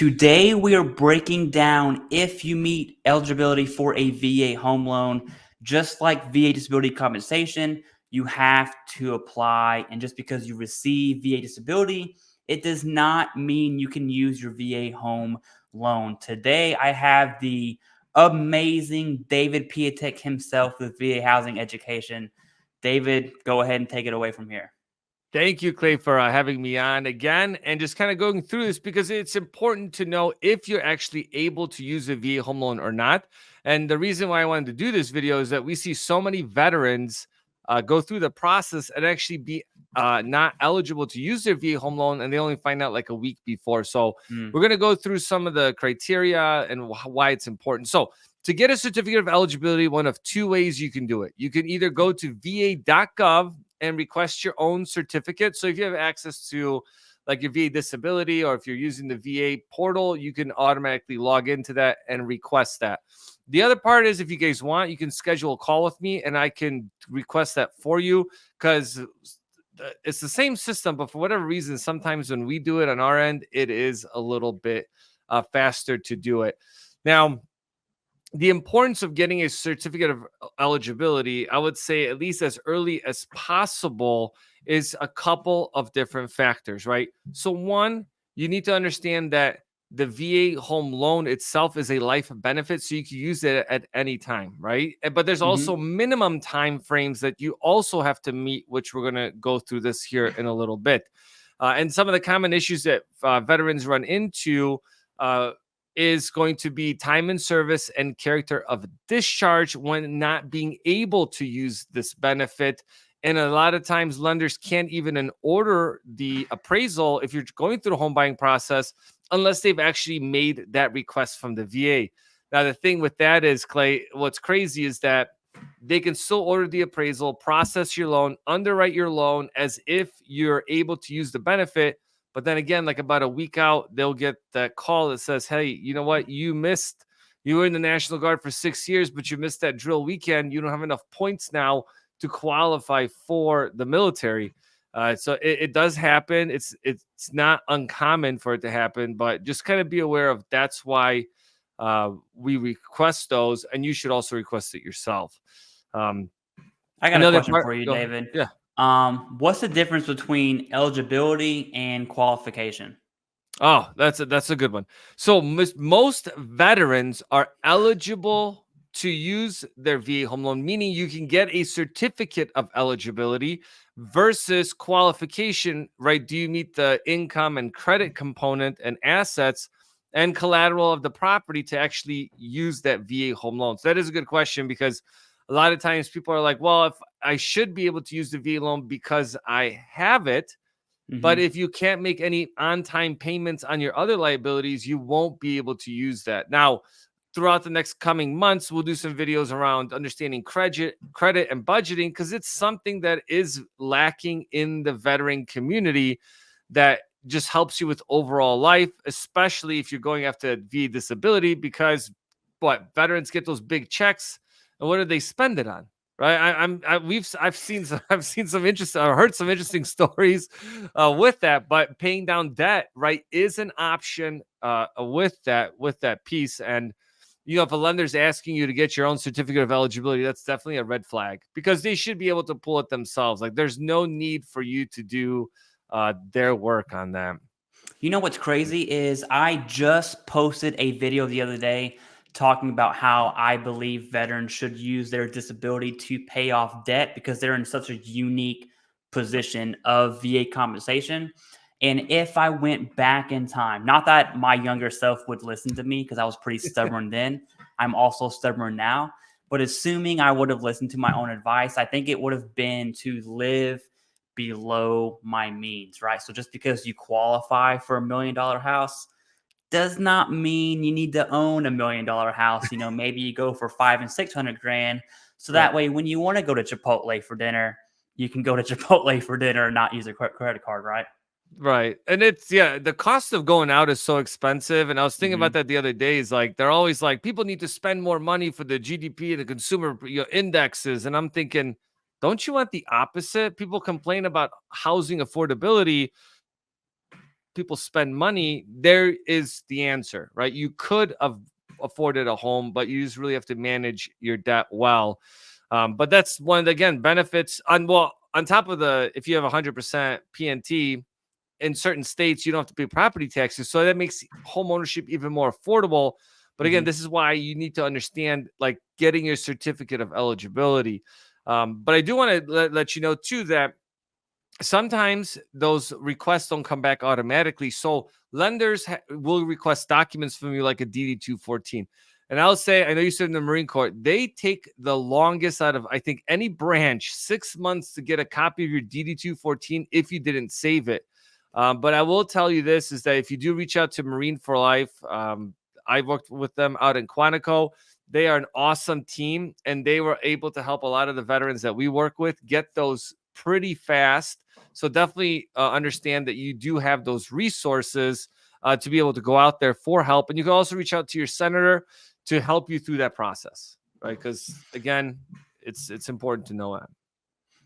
Today, we are breaking down if you meet eligibility for a VA home loan. Just like VA disability compensation, you have to apply. And just because you receive VA disability, it does not mean you can use your VA home loan. Today, I have the amazing David Piatek himself with VA Housing Education. David, go ahead and take it away from here. Thank you, Clay, for having me on again and just kind of going through this because it's important to know if you're actually able to use a VA home loan or not. And the reason why I wanted to do this video is that we see so many veterans go through the process and actually be not eligible to use their VA home loan, and they only find out like a week before. So we're going to go through some of the criteria and why it's important. So to get a certificate of eligibility, one of two ways you can do it. You can either go to va.gov and request your own certificate. So if you have access to like your VA disability, or if you're using the VA portal, you can automatically log into that and request that. The other part is, if you guys want, you can schedule a call with me and I can request that for you, because it's the same system, but for whatever reason, sometimes when we do it on our end, it is a little bit faster to do it. Now, the importance of getting a certificate of eligibility, I would say at least as early as possible, is a couple of different factors, right? So one, you need to understand that the VA home loan itself is a life benefit, so you can use it at any time, right? But there's also minimum time frames that you also have to meet, which we're going to go through this here in a little bit. And some of the common issues that veterans run into is going to be time in service and character of discharge when not being able to use this benefit. And a lot of times lenders can't even order the appraisal if you're going through the home buying process unless they've actually made that request from the VA. Now, the thing with that is, Clay, what's crazy is that they can still order the appraisal, process your loan, underwrite your loan as if you're able to use the benefit. But then again, like about a week out, they'll get that call that says, hey, you know what? You were in the National Guard for 6 years, but you missed that drill weekend. You don't have enough points now to qualify for the military. So it does happen. It's not uncommon for it to happen, but just kind of be aware of that's why we request those, and you should also request it yourself. I got a question for you, David. Yeah. What's the difference between eligibility and qualification? Oh, that's a good one. So most veterans are eligible to use their VA home loan, meaning you can get a certificate of eligibility, versus qualification, right? Do you meet the income and credit component and assets and collateral of the property to actually use that VA home loan? So that is a good question, because a lot of times people are like, well, if I should be able to use the VA loan because I have it, but if you can't make any on-time payments on your other liabilities, you won't be able to use that. Now, throughout the next coming months, we'll do some videos around understanding credit and budgeting, because it's something that is lacking in the veteran community that just helps you with overall life, especially if you're going after VA disability, because veterans get those big checks, and what do they spend it on? Right. I've seen some interesting, or heard some interesting stories with that, but paying down debt, right, is an option with that piece. And, you know, if a lender's asking you to get your own certificate of eligibility, that's definitely a red flag, because they should be able to pull it themselves. Like, there's no need for you to do their work on that. You know what's crazy is I just posted a video the other day talking about how I believe veterans should use their disability to pay off debt because they're in such a unique position of VA compensation. And if I went back in time, not that my younger self would listen to me because I was pretty stubborn then, I'm also stubborn now. But assuming I would have listened to my own advice, I think it would have been to live below my means, right? So just because you qualify for $1 million house does not mean you need to own $1 million house. You know, maybe you go for 500 and 600 grand. So that way, when you want to go to Chipotle for dinner, you can go to Chipotle for dinner and not use a credit card, right? Right. And it's, yeah, the cost of going out is so expensive. And I was thinking about that the other day. Is like, they're always like, people need to spend more money for the GDP and the consumer indexes. And I'm thinking, don't you want the opposite? People complain about housing affordability. people spend money, there is the answer, right? You could have afforded a home, but you just really have to manage your debt well. But that's one of the, again, benefits on top of if you have 100% PNT in certain states, you don't have to pay property taxes. So that makes home ownership even more affordable. But again, this is why you need to understand like getting your certificate of eligibility. But I do want to let you know too that sometimes those requests don't come back automatically. So lenders will request documents from you like a DD 214. And I'll say, I know you said in the Marine Corps, they take the longest out of, I think, any branch, 6 months to get a copy of your DD 214 if you didn't save it. But I will tell you this is that if you do reach out to Marine for Life, I've worked with them out in Quantico. They are an awesome team, and they were able to help a lot of the veterans that we work with get those pretty fast. So definitely understand that you do have those resources to be able to go out there for help. And you can also reach out to your senator to help you through that process, right? Because again, it's important to know that.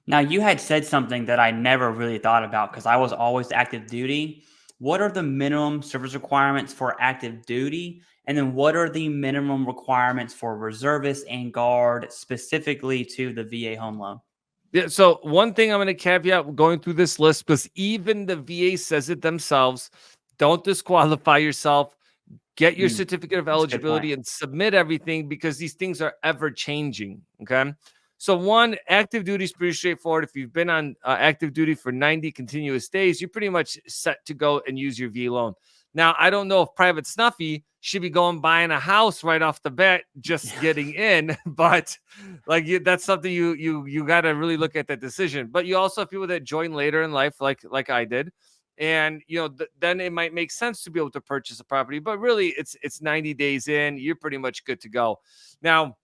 Now, you had said something that I never really thought about because I was always active duty. What are the minimum service requirements for active duty? And then what are the minimum requirements for reservists and guard specifically to the VA home loan? Yeah, so one thing I'm going to caveat going through this list, because even the VA says it themselves, don't disqualify yourself. Get your certificate of That's a good point. eligibility and submit everything because these things are ever changing. Okay. So, one, active duty is pretty straightforward. If you've been on active duty for 90 continuous days, you're pretty much set to go and use your V loan. Now, I don't know if Private Snuffy should be going buying a house right off the bat, just getting in, but like that's something you got to really look at that decision. But you also have people that join later in life, like I did, and then it might make sense to be able to purchase a property. But really, it's 90 days in, you're pretty much good to go. Now,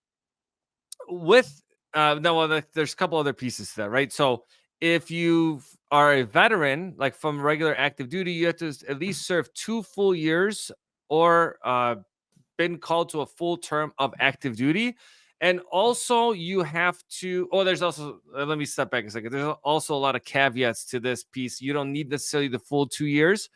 with there's a couple other pieces to that, right? So if you are a veteran, like from regular active duty, you have to at least serve 2 full years or been called to a full term of active duty. And also you have to, there's also, let me step back a second. There's also a lot of caveats to this piece. You don't need necessarily the full 2 years.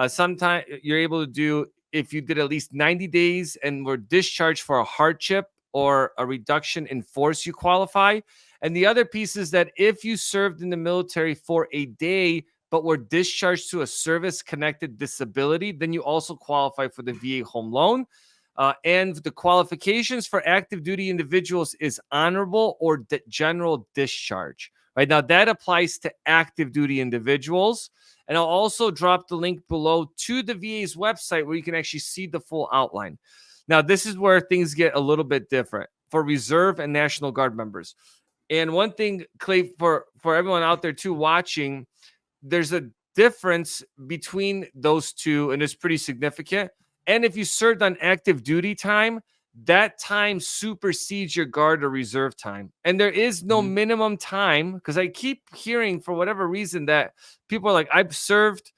Sometimes you're able to do, if you did at least 90 days and were discharged for a hardship or a reduction in force, you qualify. And the other piece is that if you served in the military for a day, but were discharged to a service-connected disability, then you also qualify for the VA home loan. And the qualifications for active duty individuals is honorable or general discharge. Right now, that applies to active duty individuals. And I'll also drop the link below to the VA's website where you can actually see the full outline. Now, this is where things get a little bit different for Reserve and National Guard members. And one thing, Clay, for everyone out there too watching, there's a difference between those two, and it's pretty significant. And if you served on active duty time, that time supersedes your Guard or Reserve time. And there is no minimum time, because I keep hearing for whatever reason that people are like, I've served,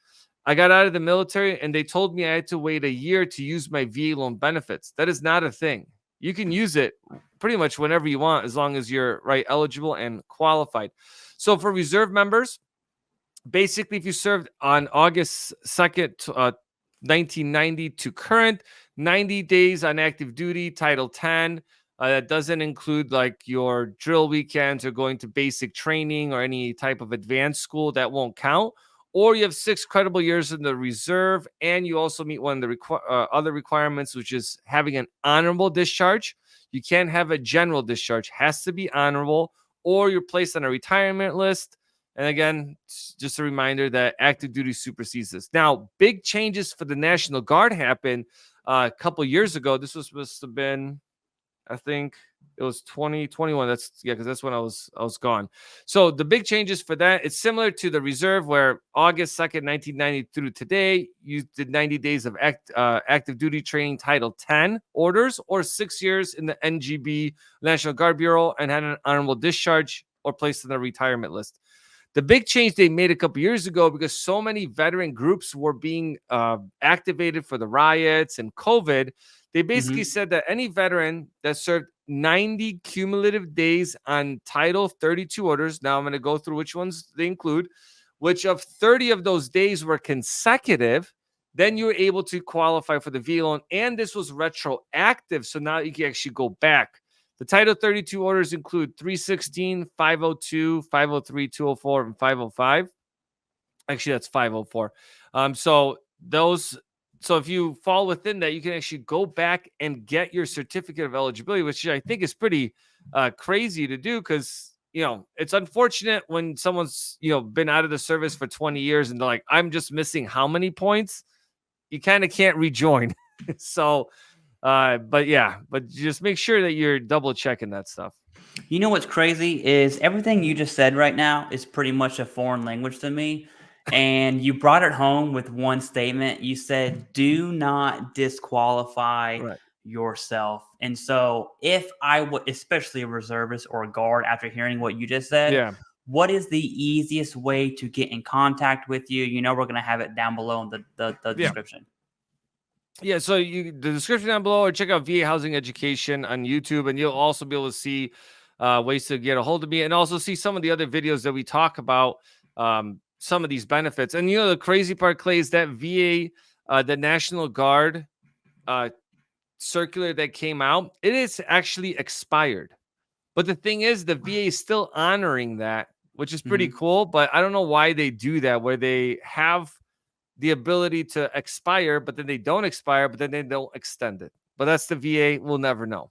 I got out of the military, and they told me I had to wait a year to use my VA loan benefits. That is not a thing. You can use it pretty much whenever you want, as long as you're eligible and qualified. So for Reserve members, basically, if you served on August 2nd, 1990 to current, 90 days on active duty, Title 10. That doesn't include like your drill weekends or going to basic training or any type of advanced school. That won't count. Or you have 6 credible years in the Reserve, and you also meet one of the other requirements, which is having an honorable discharge. You can't have a general discharge. Has to be honorable, or you're placed on a retirement list. And again, just a reminder that active duty supersedes this. Now, big changes for the National Guard happened a couple years ago. This was supposed to have been, I think it was 2021. Because that's when I was gone. So the big changes for that, it's similar to the Reserve, where August 2nd, 1990 through today, you did 90 days of active duty training, Title 10 orders, or 6 years in the NGB, National Guard Bureau, and had an honorable discharge or placed on the retirement list. The big change they made a couple years ago, because so many veteran groups were being activated for the riots and COVID, they basically said that any veteran that served 90 cumulative days on Title 32 orders, now I'm going to go through which ones they include, which of 30 of those days were consecutive, then you were able to qualify for the VA loan. And this was retroactive. So now you can actually go back. The Title 32 orders include 316, 502, 503, 204, and 505. Actually, that's 504. So those, so if you fall within that, you can actually go back and get your certificate of eligibility, which I think is pretty crazy to do, because it's unfortunate when someone's been out of the service for 20 years and they're like, I'm just missing how many points. You kind of can't rejoin. So but just make sure that you're double checking that stuff. You know what's crazy is everything you just said right now is pretty much a foreign language to me. And you brought it home with one statement. You said, do not disqualify Right. yourself. And so, if I would, especially a reservist or a guard, after hearing what you just said, Yeah. what is the easiest way to get in contact with you? We're going to have it down below in the description. Yeah, so the description down below, or check out VA Housing Education on YouTube, and you'll also be able to see ways to get a hold of me, and also see some of the other videos that we talk about some of these benefits. And the crazy part, Clay, is that VA, the National Guard circular that came out, it is actually expired. But the thing is, the VA is still honoring that, which is pretty cool. But I don't know why they do that, where they have the ability to expire, but then they don't expire, but then they don't extend it. But that's the VA. We'll never know.